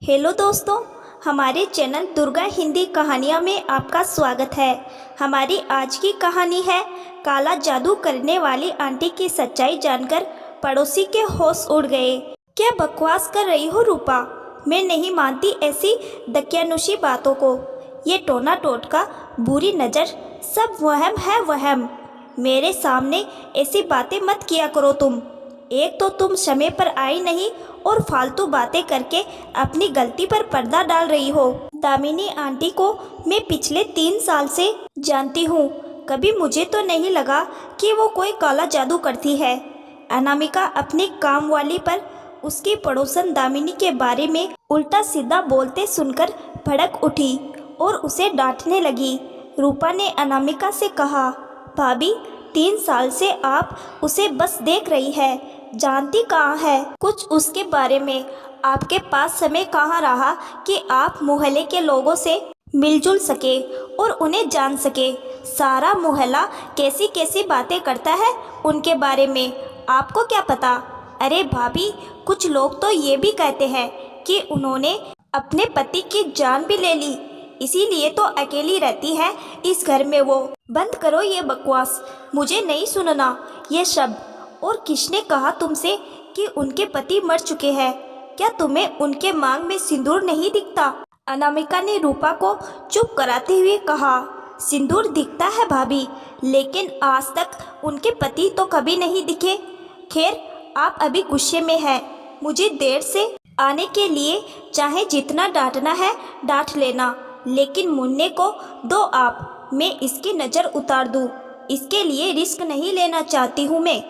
Hello दोस्तों, हमारे channel Durga Hindi कहानियाँ में आपका स्वागत है। हमारी आज की कहानी है काला जादू करने वाली आंटी की सच्चाई जानकर पड़ोसी के होश उड़ गए। क्या बकवास कर रही हो रूपा? मैं नहीं मानती ऐसी दकियानुशी बातों को। ये टोना टोटका, बुरी नज़र, सब वहम है वहम। मेरे सामने ऐसी बातें मत किया करो तुम। एक तो तुम समय पर आई नहीं और फालतू बातें करके अपनी गलती पर पर्दा डाल रही हो। दामिनी आंटी को मैं पिछले 3 साल से जानती हूँ। कभी मुझे तो नहीं लगा कि वो कोई काला जादू करती है। अनामिका अपनी काम वाली पर उसकी पड़ोसन दामिनी के बारे में उल्टा सीधा बोलते सुनकर भड़क उठी और उसे डांटने लगी। रूपा ने अनामिका से कहा, भाभी 3 साल से आप उसे बस देख रही है, जानती कहाँ है कुछ उसके बारे में। आपके पास समय कहाँ रहा कि आप मोहल्ले के लोगों से मिलजुल सके और उन्हें जान सके। सारा मोहल्ला कैसी कैसी बातें करता है उनके बारे में, आपको क्या पता? अरे भाभी, कुछ लोग तो ये भी कहते हैं कि उन्होंने अपने पति की जान भी ले ली, इसीलिए तो अकेली रहती है इस घर में वो। बंद करो ये बकवास, मुझे नहीं सुनना ये शब्द। और किसने कहा तुमसे कि उनके पति मर चुके हैं? क्या तुम्हें उनके मांग में सिंदूर नहीं दिखता? अनामिका ने रूपा को चुप कराते हुए कहा, सिंदूर दिखता है भाभी, लेकिन आज तक उनके पति तो कभी नहीं दिखे। खैर, आप अभी गुस्से में हैं। मुझे देर से आने के लिए चाहे जितना डांटना है डांट लेना, लेकिन मुन्ने को दो आप, मैं इसकी नज़र उतार दूं। इसके लिए रिस्क नहीं लेना चाहती हूँ मैं।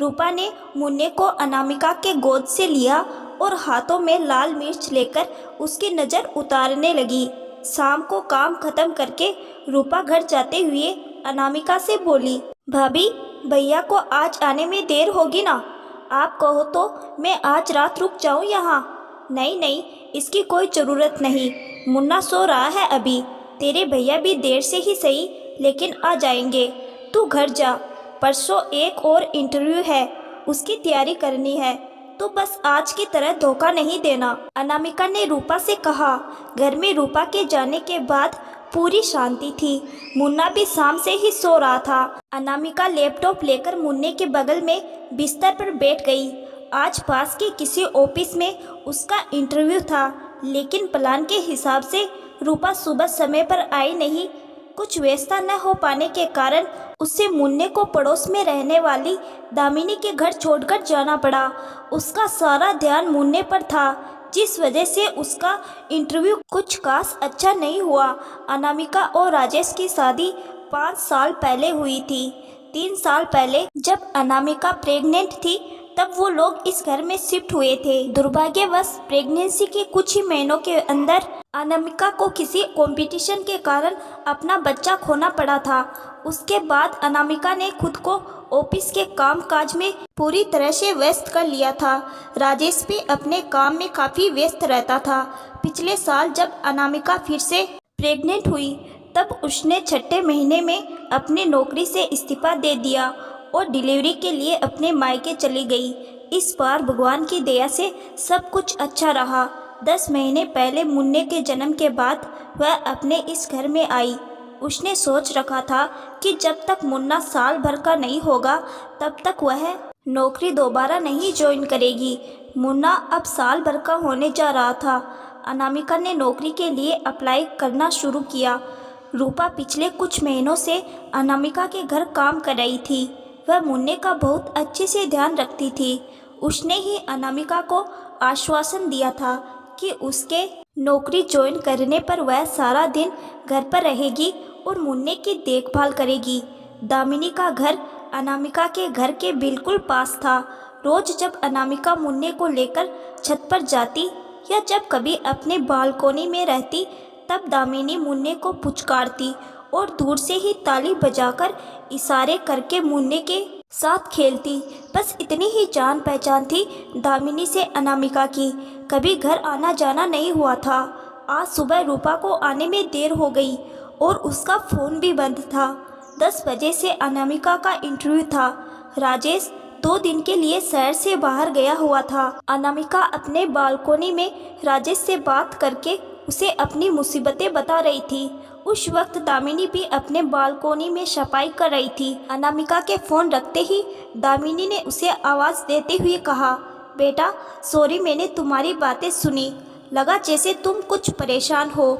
रूपा ने मुन्ने को अनामिका के गोद से लिया और हाथों में लाल मिर्च लेकर उसकी नज़र उतारने लगी। शाम को काम खत्म करके रूपा घर जाते हुए अनामिका से बोली, भाभी भैया को आज आने में देर होगी ना? आप कहो तो मैं आज रात रुक जाऊं यहाँ? नहीं नहीं, इसकी कोई ज़रूरत नहीं। मुन्ना सो रहा है अभी। तेरे भैया भी देर से ही सही, लेकिन आ जाएंगे। तू घर जा, परसों एक और इंटरव्यू है, उसकी तैयारी करनी है, तो बस आज की तरह धोखा नहीं देना। अनामिका ने रूपा से कहा। घर में रूपा के जाने के बाद पूरी शांति थी। मुन्ना भी शाम से ही सो रहा था। अनामिका लैपटॉप लेकर मुन्ने के बगल में बिस्तर पर बैठ गई। आज पास के किसी ऑफिस में उसका इंटरव्यू था, लेकिन प्लान के हिसाब से रूपा सुबह समय पर आई नहीं। कुछ व्यवस्था न हो पाने के कारण उसे मुन्ने को पड़ोस में रहने वाली दामिनी के घर छोड़कर जाना पड़ा। उसका सारा ध्यान मुन्ने पर था, जिस वजह से उसका इंटरव्यू कुछ खास अच्छा नहीं हुआ। अनामिका और राजेश की शादी 5 साल पहले हुई थी। 3 साल पहले जब अनामिका प्रेग्नेंट थी तब वो लोग इस घर में शिफ्ट हुए थे। दुर्भाग्यवश प्रेगनेंसी के कुछ ही महीनों के अंदर अनामिका को किसी कंपटीशन के कारण अपना बच्चा खोना पड़ा था। उसके बाद अनामिका ने खुद को ऑफिस के कामकाज में पूरी तरह से व्यस्त कर लिया था। राजेश भी अपने काम में काफ़ी व्यस्त रहता था। पिछले साल जब अनामिका फिर से प्रेग्नेंट हुई तब उसने 6ठे महीने में अपनी नौकरी से इस्तीफा दे दिया और डिलीवरी के लिए अपने मायके चली गई। इस बार भगवान की दया से सब कुछ अच्छा रहा। 10 महीने पहले मुन्ने के जन्म के बाद वह अपने इस घर में आई। उसने सोच रखा था कि जब तक मुन्ना साल भर का नहीं होगा तब तक वह नौकरी दोबारा नहीं ज्वाइन करेगी। मुन्ना अब साल भर का होने जा रहा था। अनामिका ने नौकरी के लिए अप्लाई करना शुरू किया। रूपा पिछले कुछ महीनों से अनामिका के घर काम कर रही थी। वह मुन्ने का बहुत अच्छे से ध्यान रखती थी। उसने ही अनामिका को आश्वासन दिया था कि उसके नौकरी ज्वाइन करने पर वह सारा दिन घर पर रहेगी और मुन्ने की देखभाल करेगी। दामिनी का घर अनामिका के घर के बिल्कुल पास था। रोज जब अनामिका मुन्ने को लेकर छत पर जाती या जब कभी अपने बालकोनी में रहती तब दामिनी मुन्ने को पुचकारती और दूर से ही ताली बजाकर इशारे करके मुन्ने के साथ खेलती। बस इतनी ही जान पहचान थी दामिनी से अनामिका की। कभी घर आना जाना नहीं हुआ था। आज सुबह रूपा को आने में देर हो गई और उसका फ़ोन भी बंद था। 10 बजे से अनामिका का इंटरव्यू था। राजेश 2 दिन के लिए शहर से बाहर गया हुआ था। अनामिका अपने बालकोनी में राजेश से बात करके उसे अपनी मुसीबतें बता रही थी। उस वक्त दामिनी भी अपने बालकोनी में सफाई कर रही थी। अनामिका के फ़ोन रखते ही दामिनी ने उसे आवाज़ देते हुए कहा, बेटा सॉरी, मैंने तुम्हारी बातें सुनी, लगा जैसे तुम कुछ परेशान हो।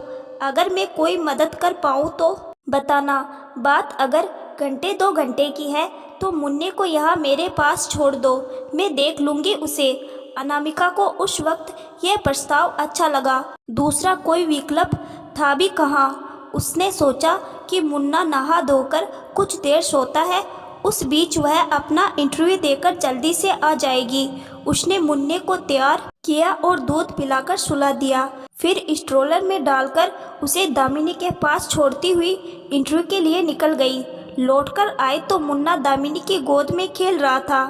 अगर मैं कोई मदद कर पाऊँ तो बताना। बात अगर घंटे 2 घंटे की है तो मुन्ने को यहाँ मेरे पास छोड़ दो, मैं देख लूँगी उसे। अनामिका को उस वक्त यह प्रस्ताव अच्छा लगा। दूसरा कोई विकल्प था भी कहाँ। उसने सोचा कि मुन्ना नहा धोकर कुछ देर सोता है, उस बीच वह अपना इंटरव्यू देकर जल्दी से आ जाएगी। उसने मुन्ने को तैयार किया और दूध पिलाकर सुला दिया। फिर स्ट्रोलर में डालकर उसे दामिनी के पास छोड़ती हुई इंटरव्यू के लिए निकल गई। लौटकर आए तो मुन्ना दामिनी की गोद में खेल रहा था।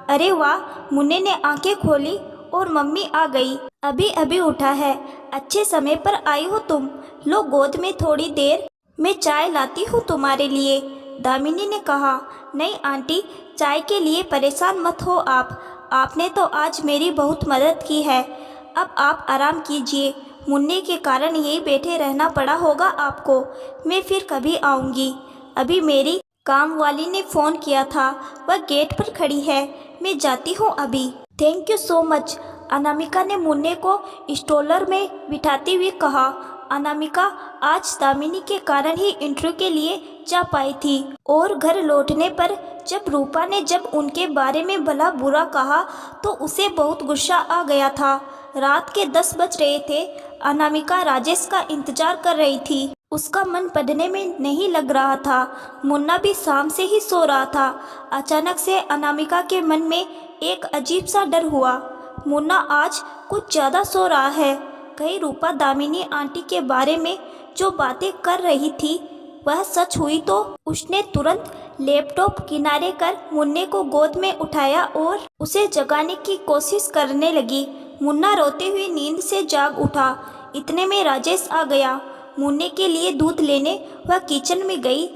अरे वाह, मुन्ने ने आंखें खोली और मम्मी आ गई। अभी अभी उठा है, अच्छे समय पर आई हो तुम। लो गोद में थोड़ी देर, मैं चाय लाती हूँ तुम्हारे लिए, दामिनी ने कहा। नहीं आंटी, चाय के लिए परेशान मत हो आपने तो आज मेरी बहुत मदद की है। अब आप आराम कीजिए, मुन्ने के कारण यही बैठे रहना पड़ा होगा आपको। मैं फिर कभी आऊँगी। अभी मेरी काम वाली ने फ़ोन किया था, वह गेट पर खड़ी है, मैं जाती हूँ अभी। Thank you so much, Anamika ने मुन्ने को स्ट्रोलर में बिठाते हुए कहा। अनामिका आज दामिनी के कारण ही इंटरव्यू के लिए जा पाई थी और घर लौटने पर जब रूपा ने जब उनके बारे में भला बुरा कहा तो उसे बहुत गुस्सा आ गया था। रात के 10 बज रहे थे। अनामिका राजेश का इंतजार कर रही थी। उसका मन पढ़ने में नहीं लग रहा था। मुन्ना भी शाम से ही सो रहा था। अचानक से अनामिका के मन में एक अजीब सा डर हुआ। मुन्ना आज कुछ ज़्यादा सो रहा है। कहीं रूपा दामिनी आंटी के बारे में जो बातें कर रही थी वह सच हुई तो। उसने तुरंत लैपटॉप किनारे कर मुन्ने को गोद में उठाया और उसे जगाने की कोशिश करने लगी। मुन्ना रोते हुए नींद से जाग उठा। इतने में राजेश आ गया। मुन्ने के लिए दूध लेने वह किचन में गई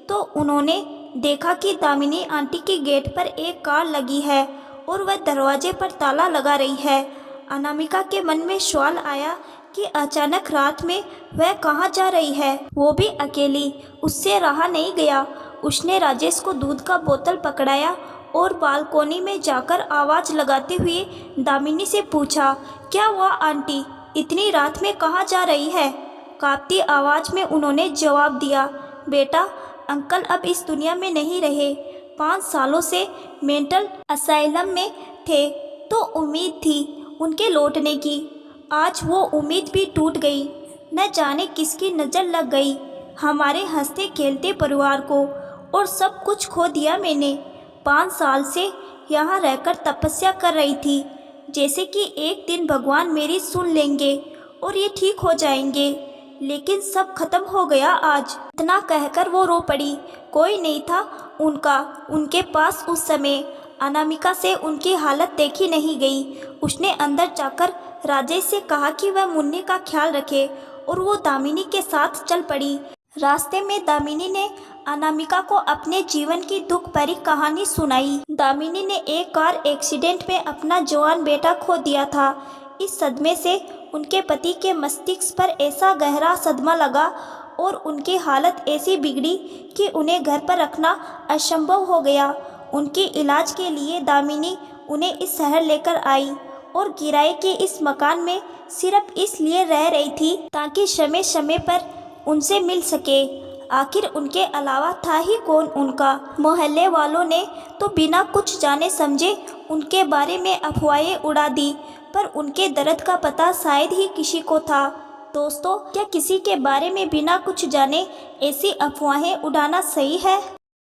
तो उन्होंने देखा कि दामिनी आंटी के गेट पर एक कार लगी है और वह दरवाजे पर ताला लगा रही है। अनामिका के मन में सवाल आया कि अचानक रात में वह कहाँ जा रही है, वो भी अकेली। उससे रहा नहीं गया। उसने राजेश को दूध का बोतल पकड़ाया और बालकोनी में जाकर आवाज़ लगाते हुए दामिनी से पूछा, क्या हुआ आंटी, इतनी रात में कहाँ जा रही है? कांपती आवाज़ में उन्होंने जवाब दिया, बेटा अंकल अब इस दुनिया में नहीं रहे। 5 सालों से मेंटल असाइलम में थे तो उम्मीद थी उनके लौटने की। आज वो उम्मीद भी टूट गई। न जाने किसकी नज़र लग गई हमारे हंसते खेलते परिवार को और सब कुछ खो दिया मैंने। 5 साल से यहाँ रहकर तपस्या कर रही थी, जैसे कि एक दिन भगवान मेरी सुन लेंगे और ये ठीक हो जाएंगे, लेकिन सब खत्म हो गया आज। इतना कहकर वो रो पड़ी। कोई नहीं था उनके पास उस समय। अनामिका से उनकी हालत देखी नहीं गई। उसने अंदर जाकर राजेश से कहा कि वह मुन्ने का ख्याल रखे और वो दामिनी के साथ चल पड़ी। रास्ते में दामिनी ने अनामिका को अपने जीवन की दुख भरी कहानी सुनाई। दामिनी ने एक कार एक्सीडेंट में अपना जवान बेटा खो दिया था। इस सदमे से उनके पति के मस्तिष्क पर ऐसा गहरा सदमा लगा और उनकी हालत ऐसी बिगड़ी कि उन्हें घर पर रखना असंभव हो गया। उनके इलाज के लिए दामिनी उन्हें इस शहर लेकर आई और किराए के इस मकान में सिर्फ इसलिए रह रही थी ताकि समय समय पर उनसे मिल सके। आखिर उनके अलावा था ही कौन उनका। मोहल्ले वालों ने तो बिना कुछ जाने समझे उनके बारे में अफवाहें उड़ा दी, पर उनके दर्द का पता शायद ही किसी को था। दोस्तों, क्या किसी के बारे में बिना कुछ जाने ऐसी अफवाहें उड़ाना सही है?